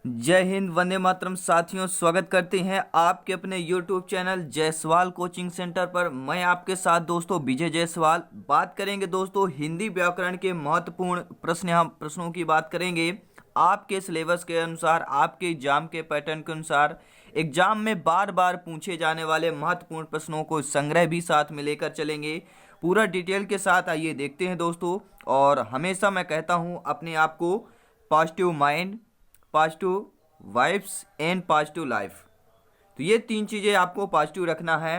जय हिंद, वंदे मातरम। साथियों, स्वागत करते हैं आपके अपने YouTube channel Jaiswal coaching centre पर। मैं आपके साथ दोस्तों विजय जायसवाल। बात करेंगे दोस्तों हिंदी व्याकरण के महत्वपूर्ण प्रश्नों की बात करेंगे। आपके सिलेबस के अनुसार, आपके एग्जाम के पैटर्न के अनुसार, एग्जाम में बार बार पूछे जाने वाले महत्वपूर्ण प्रश्नों को संग्रह भी साथ में लेकर चलेंगे पूरा डिटेल के साथ। आइए देखते हैं दोस्तों। और हमेशा मैं कहता हूँ अपने आप को positive mind, positive vibes and positive life, तो ये तीन चीज़ें आपको पॉजिटिव रखना है।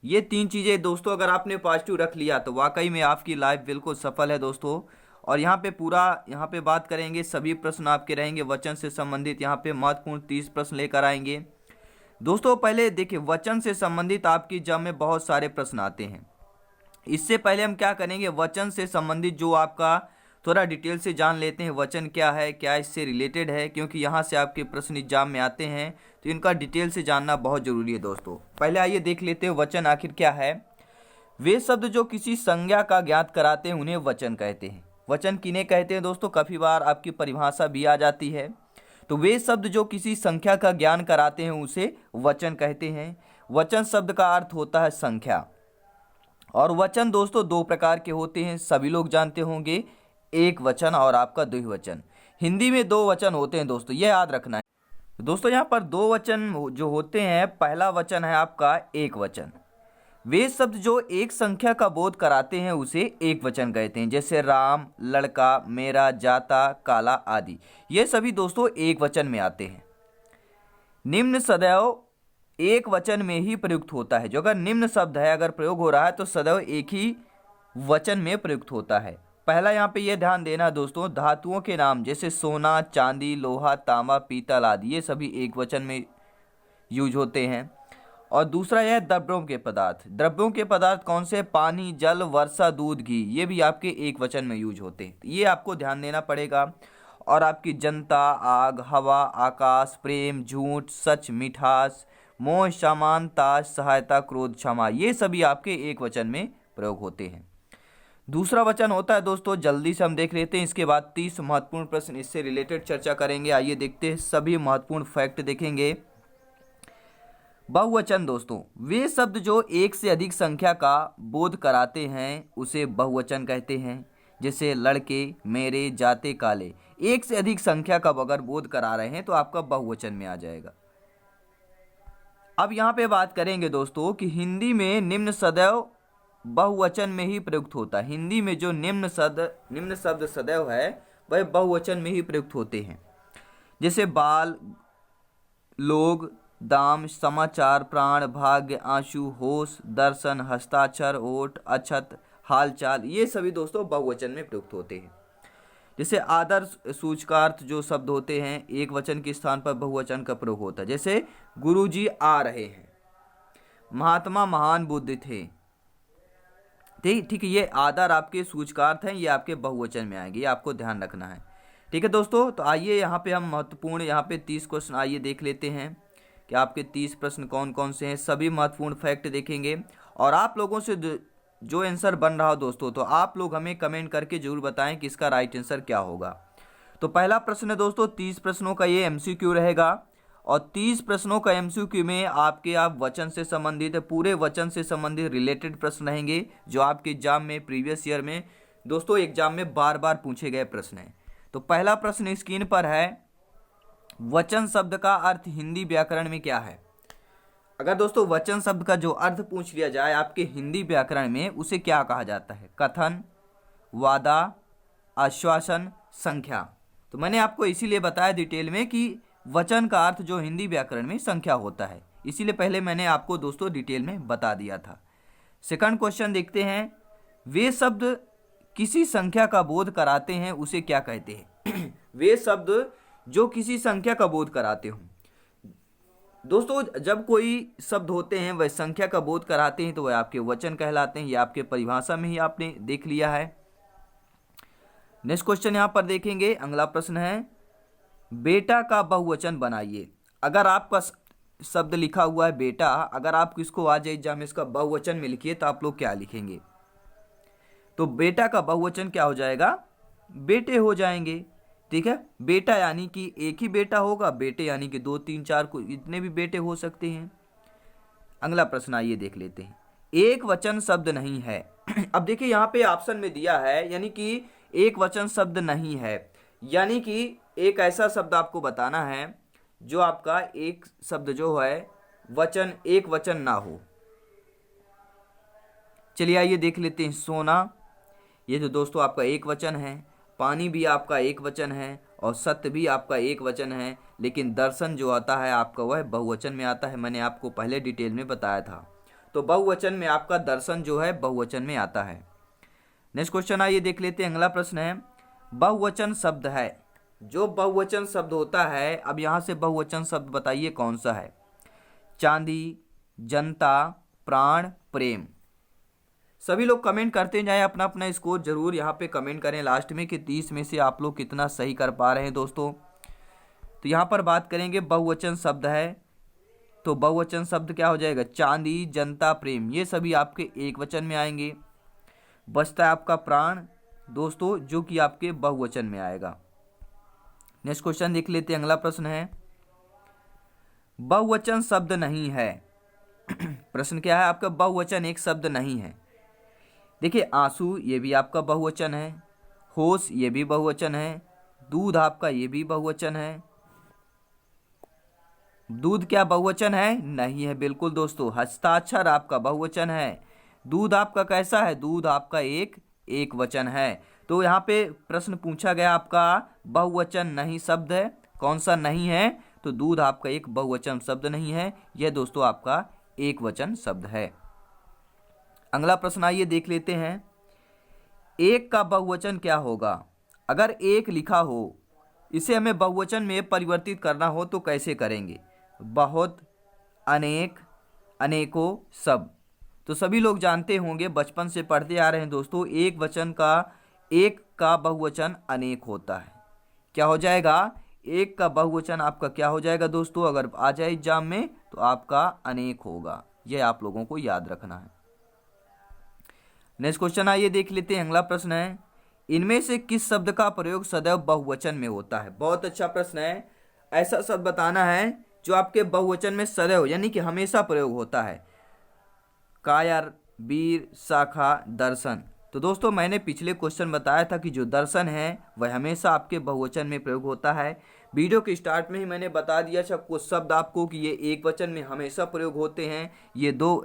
ये तीन चीज़ें दोस्तों अगर आपने पॉजिटिव रख लिया तो वाकई में आपकी लाइफ बिल्कुल सफल है दोस्तों। और यहाँ पे बात करेंगे, सभी प्रश्न आपके रहेंगे वचन से संबंधित। यहाँ पे महत्वपूर्ण 30 प्रश्न लेकर आएंगे दोस्तों। पहले देखिए, वचन से संबंधित आपकी एग्जाम में बहुत सारे प्रश्न आते हैं। इससे पहले हम क्या करेंगे, वचन से संबंधित जो आपका थोड़ा डिटेल से जान लेते हैं। वचन क्या है, क्या इससे रिलेटेड है, क्योंकि यहाँ से आपके प्रश्न एग्जाम में आते हैं तो इनका डिटेल से जानना बहुत ज़रूरी है दोस्तों। पहले आइए देख लेते हैं वचन आखिर क्या है। वे शब्द जो किसी संज्ञा का ज्ञात कराते हैं उन्हें वचन कहते हैं। वचन किन्हें कहते हैं दोस्तों, काफ़ी बार आपकी परिभाषा भी आ जाती है। तो वे शब्द जो किसी संख्या का ज्ञान कराते हैं उसे वचन कहते हैं। वचन शब्द का अर्थ होता है संख्या। और वचन दोस्तों दो प्रकार के होते हैं, सभी लोग जानते होंगे, एक वचन और आपका द्विवचन। हिंदी में दो वचन होते हैं दोस्तों, यह याद रखना है दोस्तों। यहाँ पर दो वचन जो होते हैं, पहला वचन है आपका एक वचन। वे शब्द जो एक संख्या का बोध कराते हैं उसे एक वचन कहते हैं, जैसे राम, लड़का, मेरा, जाता, काला आदि। ये सभी दोस्तों एक वचन में आते हैं। निम्न सदैव एक वचन में ही प्रयुक्त होता है। जो अगर निम्न शब्द है, अगर प्रयोग हो रहा है तो सदैव एक ही वचन में प्रयुक्त होता है। पहला यहाँ पे ये ध्यान देना दोस्तों, धातुओं के नाम जैसे सोना, चांदी, लोहा, तांबा, पीतल आदि, ये सभी एक वचन में यूज होते हैं। और दूसरा यह द्रव्यों के पदार्थ। द्रव्यों के पदार्थ कौन से? पानी, जल, वर्षा, दूध, घी, ये भी आपके एक वचन में यूज होते हैं, ये आपको ध्यान देना पड़ेगा। और आपकी जनता, आग, हवा, आकाश, प्रेम, झूठ, सच, मिठास, मोह, समानता, सहायता, क्रोध, क्षमा, ये सभी आपके एक वचन में प्रयोग होते हैं। दूसरा वचन होता है दोस्तों, जल्दी से हम देख लेते हैं, इसके बाद 30 महत्वपूर्ण प्रश्न इससे रिलेटेड चर्चा करेंगे। आइए देखते हैं, सभी महत्वपूर्ण फैक्ट देखेंगे। बहुवचन दोस्तों, वे शब्द जो एक से अधिक संख्या का बोध कराते हैं उसे बहुवचन कहते हैं, जैसे लड़के, मेरे, जाते, काले। एक से अधिक संख्या का अगर बोध करा रहे हैं तो आपका बहुवचन में आ जाएगा। अब यहाँ पे बात करेंगे दोस्तों कि हिंदी में निम्न सदैव बहुवचन में ही प्रयुक्त होता है। हिंदी में जो निम्न शब्द सदैव है वह बहुवचन में ही प्रयुक्त होते हैं, जैसे बाल, लोग, दाम, समाचार, प्राण, भाग्य, आंसू, होश, दर्शन, हस्ताक्षर, ओट, अक्षत, हालचाल, ये सभी दोस्तों बहुवचन में प्रयुक्त होते हैं। जैसे आदर सूचकार्थ जो शब्द होते हैं, एक वचन के स्थान पर बहुवचन का प्रयोग होता है, जैसे गुरुजी आ रहे हैं, महात्मा महान बुद्ध थे। ठीक है, ये आदर आपके सूचकार्थ हैं, ये आपके बहुवचन में आएंगे, ये आपको ध्यान रखना है। ठीक है दोस्तों, तो आइए यहाँ पे हम महत्वपूर्ण यहाँ पे 30 क्वेश्चन आइए देख लेते हैं कि आपके 30 प्रश्न कौन कौन से हैं। सभी महत्वपूर्ण फैक्ट देखेंगे और आप लोगों से जो आंसर बन रहा हो दोस्तों, तो आप लोग हमें कमेंट करके जरूर बताएं कि इसका राइट आंसर क्या होगा। तो पहला प्रश्न है दोस्तों, 30 प्रश्नों का ये MCQ रहेगा। और 30 प्रश्नों का MCQ में आप वचन से संबंधित, पूरे वचन से संबंधित रिलेटेड प्रश्न रहेंगे जो आपके एग्जाम में, प्रीवियस ईयर में दोस्तों एग्जाम में बार बार पूछे गए प्रश्न हैं। तो पहला प्रश्न स्क्रीन पर है, वचन शब्द का अर्थ हिंदी व्याकरण में क्या है? अगर दोस्तों वचन शब्द का जो अर्थ पूछ लिया जाए आपके हिंदी व्याकरण में, उसे क्या कहा जाता है? कथन, वादा, आश्वासन, संख्या। तो मैंने आपको इसीलिए बताया डिटेल में कि वचन का अर्थ जो हिंदी व्याकरण में संख्या होता है, इसीलिए पहले मैंने आपको दोस्तों डिटेल में बता दिया था। सेकंड क्वेश्चन देखते हैं, वे शब्द किसी संख्या का बोध कराते हैं उसे क्या कहते हैं? वे शब्द जो किसी संख्या का बोध कराते हो दोस्तों, जब कोई शब्द होते हैं वह संख्या का बोध कराते हैं तो वह आपके वचन कहलाते हैं। ये आपके परिभाषा में ही आपने देख लिया है। नेक्स्ट क्वेश्चन यहां पर देखेंगे, अगला प्रश्न है, बेटा का बहुवचन बनाइए। अगर आपका शब्द लिखा हुआ है बेटा, अगर आप किसको आ जाए एग्जाम में इसका बहुवचन में लिखिए तो आप लोग क्या लिखेंगे? तो बेटा का बहुवचन क्या हो जाएगा? बेटे हो जाएंगे। ठीक है। बेटा यानी कि एक ही बेटा होगा, बेटे यानी कि 2 3 4 को इतने भी बेटे हो सकते हैं। अगला प्रश्न आइए देख लेते हैं। एक वचन शब्द नहीं है। अब देखिए यहाँ पे ऑप्शन में दिया है यानी कि एक वचन शब्द नहीं है, यानी कि एक ऐसा शब्द आपको बताना है जो आपका एक शब्द जो है वचन एक वचन ना हो। चलिए आइए देख लेते हैं। सोना, ये तो दोस्तों आपका एक वचन है। पानी भी आपका एक वचन है और सत्य भी आपका एक वचन है, लेकिन दर्शन जो आता है आपका वह बहुवचन में आता है। मैंने आपको पहले डिटेल में बताया था। तो बहुवचन में आपका दर्शन जो है बहुवचन में आता है। नेक्स्ट क्वेश्चन आइए देख लेते हैं। अगला प्रश्न है, बहुवचन शब्द है। जो बहुवचन शब्द होता है, अब यहाँ से बहुवचन शब्द बताइए कौन सा है। चांदी, जनता, प्राण, प्रेम। सभी लोग कमेंट करते जाएं, अपना अपना स्कोर जरूर यहाँ पे कमेंट करें लास्ट में कि 30 में से आप लोग कितना सही कर पा रहे हैं दोस्तों। तो यहाँ पर बात करेंगे बहुवचन शब्द है, तो बहुवचन शब्द क्या हो जाएगा, चांदी, जनता, प्रेम, ये सभी आपके एक वचन में आएंगे। बचता है आपका प्राण दोस्तों, जो कि आपके बहुवचन में आएगा। नेक्स्ट क्वेश्चन देख लेते हैं। अगला प्रश्न है, बहुवचन शब्द नहीं है। प्रश्न क्या है आपका, बहुवचन एक शब्द नहीं है। देखिए आंसू ये भी आपका बहुवचन है, होश ये भी बहुवचन है, दूध आपका ये भी बहुवचन है। दूध क्या बहुवचन है, नहीं है बिल्कुल दोस्तों। हस्ताक्षर आपका बहुवचन है। दूध आपका कैसा है, दूध आपका एक वचन है। तो यहाँ पे प्रश्न पूछा गया आपका बहुवचन नहीं शब्द है, कौन सा नहीं है, तो दूध आपका एक बहुवचन शब्द नहीं है, यह दोस्तों आपका एक वचन शब्द है। अगला प्रश्न आइए देख लेते हैं। एक का बहुवचन क्या होगा। अगर एक लिखा हो, इसे हमें बहुवचन में परिवर्तित करना हो तो कैसे करेंगे। बहुत, अनेक, अनेकों, सब। तो सभी लोग जानते होंगे, बचपन से पढ़ते आ रहे हैं दोस्तों, एक वचन का एक का बहुवचन अनेक होता है। क्या हो जाएगा, एक का बहुवचन आपका क्या हो जाएगा दोस्तों, अगर आ जाए एग्जाम में तो आपका अनेक होगा। यह आप लोगों को याद रखना है। नेक्स्ट क्वेश्चन आइए देख लेते हैं। अगला प्रश्न है, इनमें से किस शब्द का प्रयोग सदैव बहुवचन में होता है। बहुत अच्छा प्रश्न है। ऐसा शब्द बताना है जो आपके बहुवचन में सदैव यानी कि हमेशा प्रयोग होता है। कायर, वीर, शाखा, दर्शन। तो दोस्तों मैंने पिछले क्वेश्चन बताया था कि जो दर्शन है वह हमेशा आपके बहुवचन में प्रयोग होता है। वीडियो के स्टार्ट में ही मैंने बता दिया था कुछ शब्द आपको कि ये एक वचन में हमेशा प्रयोग होते हैं, ये दो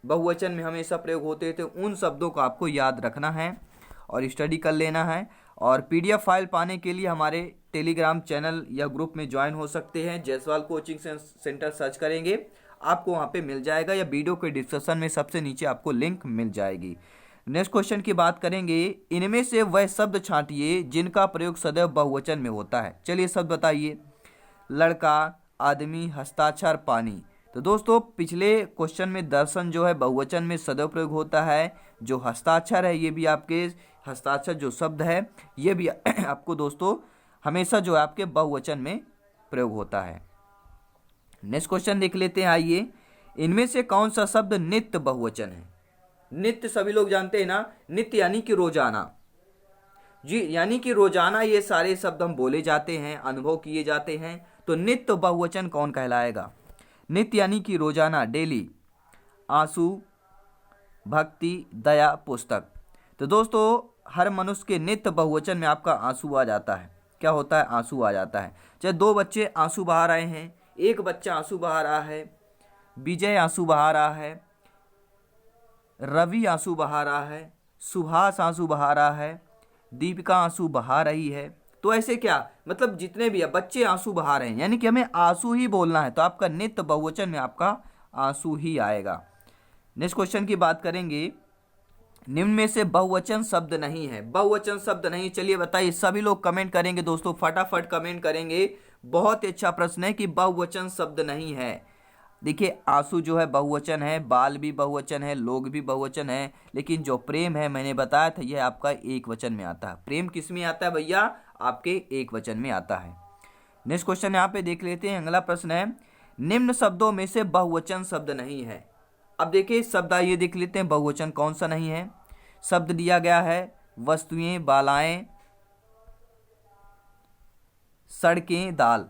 बहुवचन में हमेशा प्रयोग होते थे। उन शब्दों को आपको याद रखना है और स्टडी कर लेना है। और पीडीएफ फाइल पाने के लिए हमारे टेलीग्राम चैनल या ग्रुप में ज्वाइन हो सकते हैं। जायसवाल कोचिंग सेंटर सर्च करेंगे, आपको वहाँ पे मिल जाएगा, या वीडियो के डिस्क्रिप्शन में सबसे नीचे आपको लिंक मिल जाएगी। नेक्स्ट क्वेश्चन की बात करेंगे, इनमें से वह शब्द छांटिए जिनका प्रयोग सदैव बहुवचन में होता है। चलिए शब्द बताइए। लड़का, आदमी, हस्ताक्षर, पानी। तो दोस्तों पिछले क्वेश्चन में दर्शन जो है बहुवचन में सदैव प्रयोग होता है। जो हस्ताक्षर है ये भी आपके हस्ताक्षर जो शब्द है ये भी आपको दोस्तों हमेशा जो है आपके बहुवचन में प्रयोग होता है। नेक्स्ट क्वेश्चन देख लेते हैं आइए। इनमें से कौन सा शब्द नित्य बहुवचन है। नित्य सभी लोग जानते हैं ना, नित्य यानी कि रोजाना जी, यानी कि रोजाना ये सारे शब्द हम बोले जाते हैं, अनुभव किए जाते हैं। तो नित्य बहुवचन कौन कहलाएगा। नित्य यानी कि रोजाना, डेली। आंसू, भक्ति, दया, पुस्तक। तो दोस्तों हर मनुष्य के नित्य बहुवचन में आपका आंसू आ जाता है। क्या होता है, आंसू आ जाता है। चाहे दो बच्चे आंसू बहा रहे हैं, एक बच्चा आंसू बहा रहा है, विजय आंसू बहा रहा है, रवि आंसू बहा रहा है, सुभाष आंसू बहा रहा है, दीपिका आंसू बहा रही है। तो ऐसे क्या मतलब जितने भी है बच्चे आंसू बहा रहे हैं, यानी कि हमें आंसू ही बोलना है। तो आपका नित्य बहुवचन में आपका आंसू ही आएगा। नेक्स्ट क्वेश्चन की बात करेंगे, निम्न में से बहुवचन शब्द नहीं है। बहुवचन शब्द नहीं, चलिए बताइए। सभी लोग कमेंट करेंगे दोस्तों, फटाफट कमेंट करेंगे। बहुत ही अच्छा प्रश्न है कि बहुवचन शब्द नहीं है। देखिए आंसू जो है बहुवचन है, बाल भी बहुवचन है, लोग भी बहुवचन है, लेकिन जो प्रेम है मैंने बताया था यह आपका एक वचन में आता है। प्रेम किस में आता है भैया, आपके एक वचन में आता है। नेक्स्ट क्वेश्चन यहाँ पे देख लेते हैं। अगला प्रश्न है, निम्न शब्दों में से बहुवचन शब्द नहीं है। अब देखिए शब्द ये देख लेते हैं बहुवचन कौन सा नहीं है। शब्द दिया गया है वस्तुएं, बालाएं, सड़कें, दाल।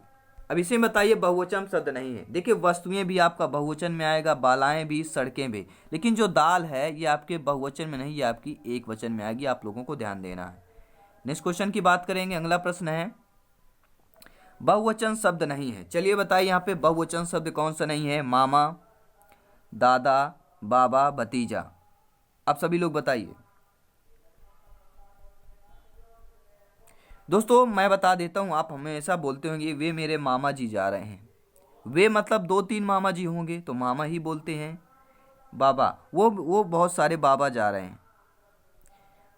अब इसे बताइए बहुवचन शब्द नहीं है। देखिए वस्तुएं भी आपका बहुवचन में आएगा, बालाएं भी, सड़कें भी, लेकिन जो दाल है ये आपके बहुवचन में नहीं, ये आपकी एक वचन में आएगी। आप लोगों को ध्यान देना है। नेक्स्ट क्वेश्चन की बात करेंगे। अगला प्रश्न है बहुवचन शब्द नहीं है। चलिए बताइए यहाँ पे बहुवचन शब्द कौन सा नहीं है। मामा, दादा, बाबा, भतीजा। आप सभी लोग बताइए। दोस्तों मैं बता देता हूँ, आप हमेशा बोलते होंगे वे मेरे मामा जी जा रहे हैं। वे मतलब 2-3 मामा जी होंगे तो मामा ही बोलते हैं। बाबा, वो बहुत सारे बाबा जा रहे हैं।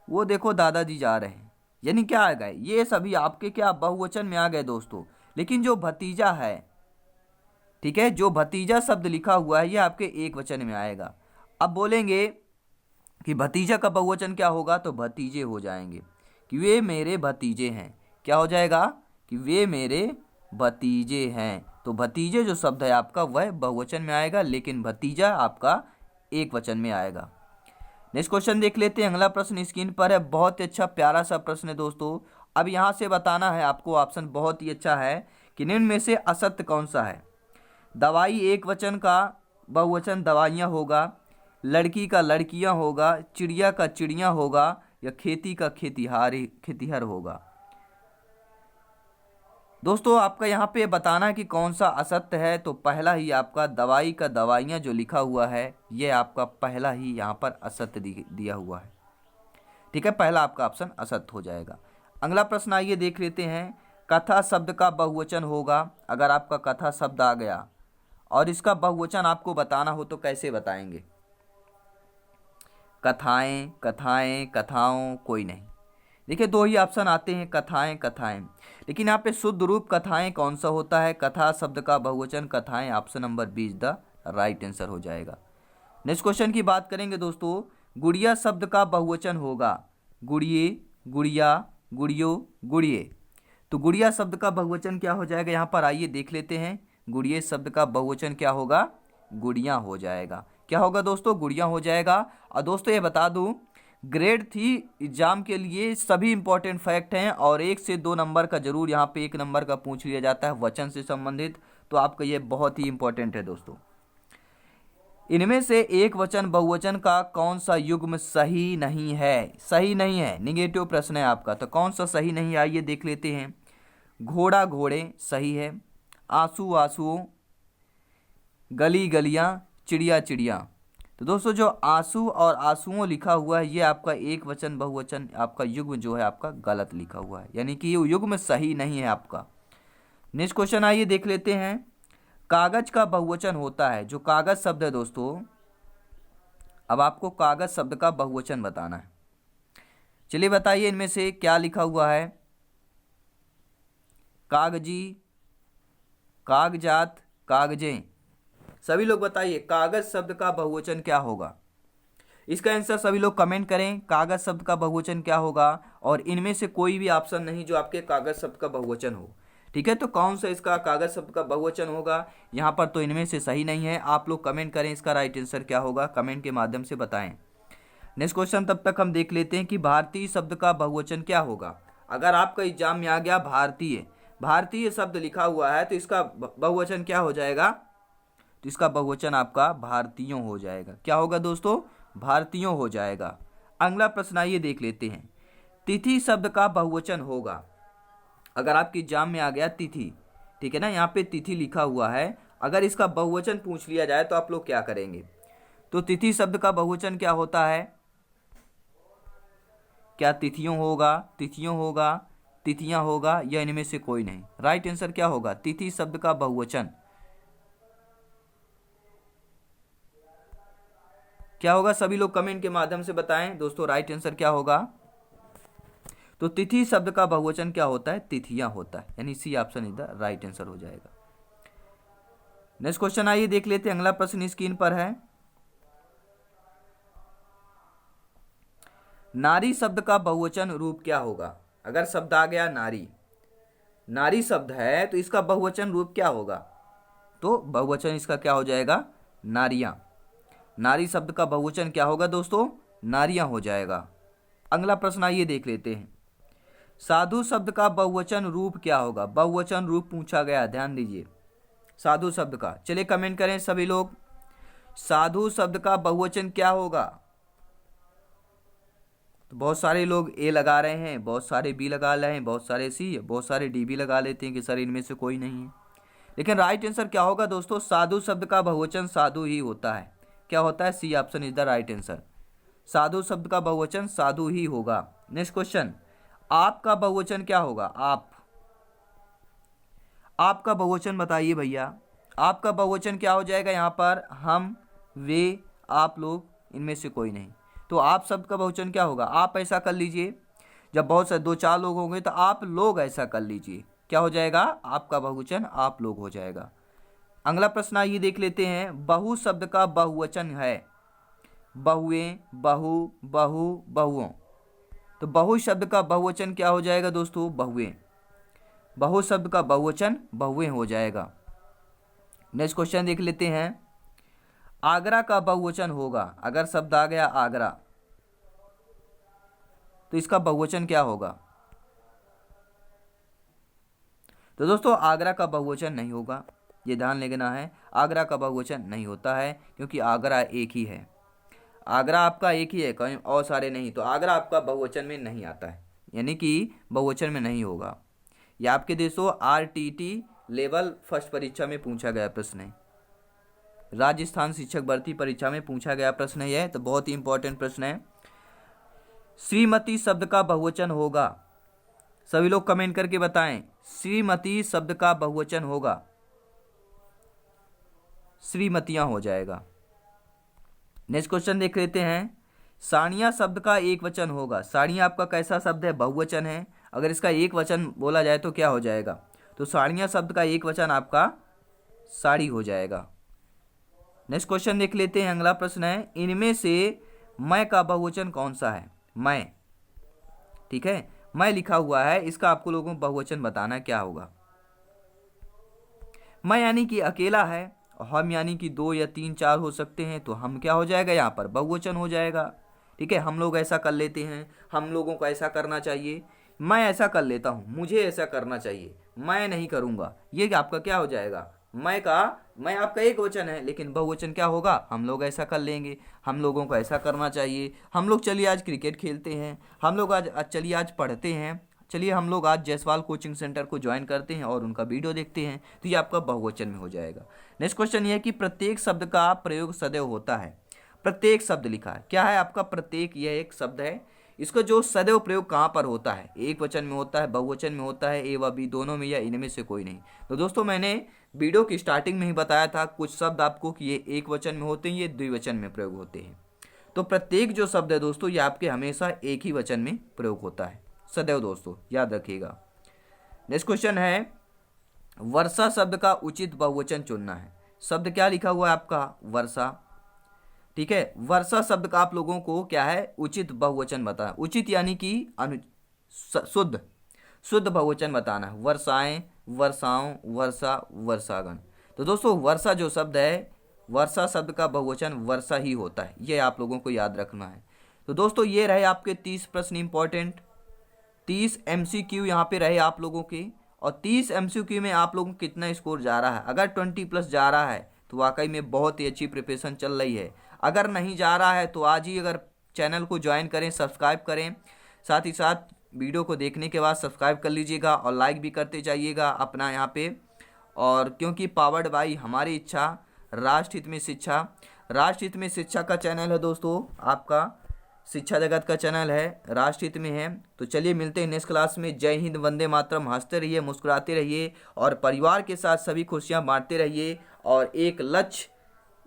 वो देखो दादाजी जा रहे हैं। यानी क्या आ गए, ये सभी आपके क्या बहुवचन में आ गए दोस्तों। लेकिन जो भतीजा है, ठीक है, जो भतीजा शब्द लिखा हुआ है ये आपके एक वचन में आएगा। अब बोलेंगे कि भतीजा का बहुवचन क्या होगा, तो भतीजे हो जाएंगे कि वे मेरे भतीजे हैं। क्या हो जाएगा कि वे मेरे भतीजे हैं। तो भतीजे जो शब्द है आपका वह बहुवचन में आएगा, लेकिन भतीजा आपका एक वचन में आएगा। नेक्स्ट क्वेश्चन देख लेते हैं। अगला प्रश्न स्क्रीन पर है। बहुत ही अच्छा प्यारा सा प्रश्न है दोस्तों। अब यहाँ से बताना है आपको, ऑप्शन बहुत ही अच्छा है कि निम्न में से असत्य कौन सा है। दवाई एक वचन का बहुवचन दवाइयाँ होगा, लड़की का लड़कियाँ होगा, चिड़िया का चिड़िया होगा, या खेती का खेतीहर होगा। दोस्तों आपका यहाँ पे बताना है कि कौन सा असत्य है। तो पहला ही आपका दवाई का दवाइयाँ जो लिखा हुआ है ये आपका पहला ही यहाँ पर असत्य दिया हुआ है। ठीक है, पहला आपका ऑप्शन असत्य हो जाएगा। अगला प्रश्न आइए देख लेते हैं। कथा शब्द का बहुवचन होगा। अगर आपका कथा शब्द आ गया और इसका बहुवचन आपको बताना हो तो कैसे बताएंगे। कथाएं, कथाएं, कथाओं, कोई नहीं। देखिए दो ही ऑप्शन आते हैं, कथाएं, कथाएं। लेकिन यहाँ पे शुद्ध रूप कथाएं कौन सा होता है। कथा शब्द का बहुवचन कथाएं। Option number 20 the right answer हो जाएगा। नेक्स्ट क्वेश्चन की बात करेंगे दोस्तों। गुड़िया शब्द का बहुवचन होगा। गुड़िए, गुड़िया, गुड़ियो, गुड़िए। तो गुड़िया शब्द का बहुवचन क्या हो जाएगा, यहाँ पर आइए देख लेते हैं। गुड़िए शब्द का बहुवचन क्या होगा, गुड़िया हो जाएगा। क्या होगा दोस्तों, गुड़िया हो जाएगा। और दोस्तों ये बता दूं, ग्रेड 3 एग्जाम के लिए सभी इंपॉर्टेंट फैक्ट हैं और 1 से 2 नंबर का जरूर यहाँ पे 1 नंबर का पूछ लिया जाता है वचन से संबंधित। तो आपका ये बहुत ही इंपॉर्टेंट है दोस्तों। इनमें से एक वचन बहुवचन का कौन सा युग्म सही नहीं है। सही नहीं है, निगेटिव प्रश्न है आपका। तो कौन सा सही नहीं है आइए देख लेते हैं। घोड़ा, घोड़े सही है। आंसू, आंसुओं, गली, गलियां, चिड़िया, चिड़िया। तो दोस्तों जो आंसू और आंसुओं लिखा हुआ है ये आपका एक वचन बहुवचन आपका युग्म जो है आपका गलत लिखा हुआ है, यानी कि ये युग्म सही नहीं है आपका। नेक्स्ट क्वेश्चन आइए देख लेते हैं। कागज का बहुवचन होता है। जो कागज शब्द है दोस्तों, अब आपको कागज शब्द का बहुवचन बताना है। चलिए बताइए इनमें से क्या लिखा हुआ है। कागजी, कागजात, कागजें। सभी लोग बताइए कागज शब्द का बहुवचन क्या होगा। इसका आंसर सभी लोग कमेंट करें, कागज शब्द का बहुवचन क्या होगा। और इनमें से कोई भी ऑप्शन नहीं जो आपके कागज शब्द का बहुवचन हो। ठीक है, तो कौन सा इसका कागज शब्द का बहुवचन होगा यहाँ पर, तो इनमें से सही नहीं है। आप लोग कमेंट करें इसका राइट आंसर क्या होगा, कमेंट के माध्यम से बताएं। नेक्स्ट क्वेश्चन तब तक हम देख लेते हैं कि भारतीय शब्द का बहुवचन क्या होगा। अगर आपका एग्जाम में आ गया भारतीय, भारतीय शब्द लिखा हुआ है तो इसका बहुवचन क्या हो जाएगा, तो इसका बहुवचन आपका भारतीयों हो जाएगा। क्या होगा दोस्तों, भारतीयों हो जाएगा। अगला प्रश्न आइए देख लेते हैं। तिथि शब्द का बहुवचन होगा। अगर आपके एग्जाम में आ गया तिथि, ठीक है ना, यहाँ पे तिथि लिखा हुआ है, अगर इसका बहुवचन पूछ लिया जाए तो आप लोग क्या करेंगे। तो तिथि शब्द का बहुवचन क्या होता है, क्या तिथियों होगा, तिथियों होगा, तिथियां होगा, या इनमें से कोई नहीं। राइट आंसर क्या होगा, तिथि शब्द का बहुवचन क्या होगा, सभी लोग कमेंट के माध्यम से बताएं दोस्तों राइट आंसर क्या होगा। तो तिथि शब्द का बहुवचन क्या होता है, तिथियां होता है, यानी C option is the right answer हो जाएगा। नेक्स्ट क्वेश्चन आइए देख लेते हैं। अगला प्रश्न स्क्रीन पर है। नारी शब्द का बहुवचन रूप क्या होगा। अगर शब्द आ गया नारी, नारी शब्द है तो इसका बहुवचन रूप क्या होगा, तो बहुवचन इसका क्या हो जाएगा, नारियां। नारी शब्द का बहुवचन क्या होगा दोस्तों, नारियां हो जाएगा। अगला प्रश्न आइए देख लेते हैं। साधु शब्द का बहुवचन रूप क्या होगा? बहुवचन रूप पूछा गया, ध्यान दीजिए। साधु शब्द का, चलिए कमेंट करें सभी लोग, साधु शब्द का बहुवचन क्या होगा? तो बहुत सारे लोग ए लगा रहे हैं, बहुत सारे बी लगा रहे हैं, बहुत सारे सी, बहुत सारे डी भी लगा लेते हैं कि सर इनमें से कोई नहीं है। लेकिन राइट आंसर क्या होगा दोस्तों? साधु शब्द का बहुवचन साधु ही होता है। क्या होता है? C option is the right answer. साधु शब्द का बहुवचन साधु ही होगा। नेक्स्ट क्वेश्चन, आपका बहुवचन क्या होगा? आपका बहुवचन बताइए भैया, आपका बहुवचन क्या हो जाएगा? यहाँ पर हम, वे, आप लोग, इनमें से कोई नहीं। तो आप शब्द का बहुवचन क्या होगा? आप ऐसा कर लीजिए, जब बहुत से 2-4 लोग होंगे तो आप लोग ऐसा कर लीजिए। क्या हो जाएगा? आपका बहुवचन आप लोग हो जाएगा। अगला प्रश्न आइए देख लेते हैं। बहु शब्द का बहुवचन है बहुएं, बहु, बहु, बहुओं। तो बहु शब्द का बहुवचन क्या हो जाएगा दोस्तों? बहुएं। बहु शब्द का बहुवचन बहुएं हो जाएगा। नेक्स्ट क्वेश्चन देख लेते हैं। आगरा का बहुवचन होगा, अगर शब्द आ गया आगरा तो इसका बहुवचन क्या होगा? तो दोस्तों आगरा का बहुवचन नहीं होगा, ये ध्यान लेना है। आगरा का बहुवचन नहीं होता है क्योंकि आगरा एक ही है। आगरा आपका एक ही है, कहीं और सारे नहीं, तो आगरा आपका बहुवचन में नहीं आता है, यानी कि बहुवचन में नहीं होगा। यह आपके दोस्तों RTT लेवल फर्स्ट परीक्षा में पूछा गया प्रश्न है, राजस्थान शिक्षक भर्ती परीक्षा में पूछा गया प्रश्न है यह, तो बहुत ही इंपॉर्टेंट प्रश्न है। श्रीमती शब्द का बहुवचन होगा, सभी लोग कमेंट करके बताएं, श्रीमती शब्द का बहुवचन होगा? श्रीमतियां हो जाएगा। नेक्स्ट क्वेश्चन देख लेते हैं। साड़ियां शब्द का एक वचन होगा, साड़ियां आपका कैसा शब्द है? बहुवचन है। अगर इसका एक वचन बोला जाए तो क्या हो जाएगा? तो साड़ियां शब्द का एक वचन आपका साड़ी हो जाएगा। नेक्स्ट क्वेश्चन देख लेते हैं। अगला प्रश्न है, इनमें से मैं का बहुवचन कौन सा है? मैं, ठीक है, मैं लिखा हुआ है, इसका आपको लोगों को बहुवचन बताना क्या होगा? मैं यानी कि अकेला है, हम यानी कि 2 या 3 4 हो सकते हैं, तो हम क्या हो जाएगा? यहाँ पर बहुवचन हो जाएगा। ठीक है, हम लोग ऐसा कर लेते हैं, हम लोगों को ऐसा करना चाहिए, मैं ऐसा कर लेता हूँ, मुझे ऐसा करना चाहिए, मैं नहीं करूँगा, ये आपका क्या हो जाएगा? मैं आपका एक वचन है, लेकिन बहुवचन क्या होगा? हम लोग ऐसा कर लेंगे, हम लोगों को ऐसा करना चाहिए, हम लोग चलिए आज क्रिकेट खेलते हैं, हम लोग आज चलिए आज पढ़ते हैं, चलिए हम लोग आज जायसवाल कोचिंग सेंटर को ज्वाइन करते हैं और उनका वीडियो देखते हैं, तो ये आपका बहुवचन में हो जाएगा। नेक्स्ट क्वेश्चन ये है कि प्रत्येक शब्द का प्रयोग सदैव होता है। प्रत्येक शब्द लिखा है, क्या है आपका? प्रत्येक, यह एक शब्द है, इसका जो सदैव प्रयोग कहाँ पर होता है? एक वचन में होता है, बहुवचन में होता है, ए व बी दोनों में, या इनमें से कोई नहीं। तो दोस्तों मैंने वीडियो की स्टार्टिंग में ही बताया था कुछ शब्द आपको कि ये एक वचन में होते हैं, ये द्विवचन में प्रयोग होते हैं। तो प्रत्येक जो शब्द है दोस्तों ये आपके हमेशा एक ही वचन में प्रयोग होता है सदैव, दोस्तों याद रखिएगा। नेक्स्ट क्वेश्चन है, वर्षा शब्द का उचित बहुवचन चुनना है। शब्द क्या लिखा हुआ है आपका? वर्षा, ठीक है। वर्षा शब्द का आप लोगों को क्या है? उचित बहुवचन बताना। उचित यानी कि शुद्ध बहुवचन बताना है। वर्षाएं, वर्षाओं, वर्षा, वर्षागण। तो दोस्तों वर्षा जो शब्द है, वर्षा शब्द का बहुवचन वर्षा ही होता है, ये आप लोगों को याद रखना है। तो दोस्तों ये रहे आपके 30 प्रश्न इंपॉर्टेंट, 30 MCQ यहाँ पे रहे आप लोगों के। और 30 MCQ में आप लोगों को कितना स्कोर जा रहा है? अगर 20+ जा रहा है तो वाकई में बहुत ही अच्छी प्रिपरेशन चल रही है। अगर नहीं जा रहा है तो आज ही अगर चैनल को ज्वाइन करें, सब्सक्राइब करें, साथ ही साथ वीडियो को देखने के बाद सब्सक्राइब कर लीजिएगा और लाइक भी करते जाइएगा अपना यहाँ पे। और क्योंकि पावर्ड बाई हमारी इच्छा, राष्ट्र हित में शिक्षा, राष्ट्र हित में शिक्षा का चैनल है दोस्तों, आपका शिक्षा जगत का चैनल है, राष्ट्र हित में है। तो चलिए मिलते हैं नेक्स्ट क्लास में। जय हिंद, वंदे मातरम। हंसते रहिए, मुस्कुराते रहिए और परिवार के साथ सभी खुशियां बांटते रहिए। और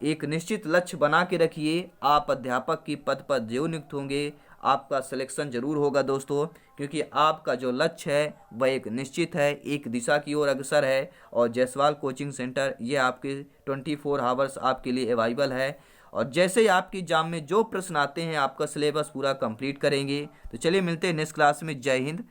एक निश्चित लक्ष्य बना के रखिए। आप अध्यापक की पद पर जो नियुक्त होंगे आपका सिलेक्शन जरूर होगा दोस्तों, क्योंकि आपका जो लक्ष्य है वह एक निश्चित है, एक दिशा की ओर अग्रसर है। और जायसवाल कोचिंग सेंटर ये आपके 24 आवर्स आपके लिए अवेलेबल है। और जैसे ही आपकी एग्जाम में जो प्रश्न आते हैं आपका सिलेबस पूरा कंप्लीट करेंगे। तो चलिए मिलते हैं नेक्स्ट क्लास में। जय हिंद,